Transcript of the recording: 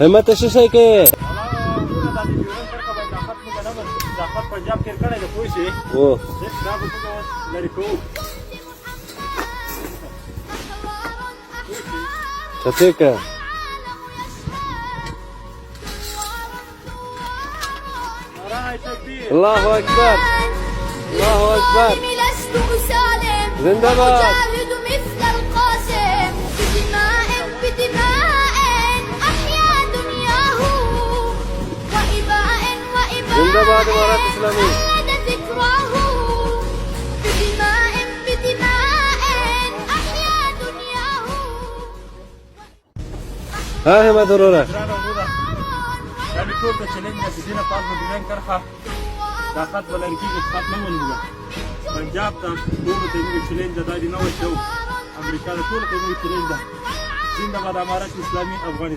همت څه شي کې पंजाब के कड़े के कोई से ओ ना को लड़को كتيك الله أكبر الله أكبر لست أسالم زندباد أجاهد مثل القاسم بدماء أحيا دنياه وإباء زندباد إمارات إسلامية خلد ذكراه بدماء أحيا دنياه. ها هي مدرورة يعني كل ده چلنج ده دینه پاک مدینه کرخه دا خط ولرکی کې خط نه ونوګه پنجاب ته ټول ته موږ چلنج ده دی نو شو امریکا ته ټول ته موږ چلنج ده زنده باد امارت اسلامي افغانستان.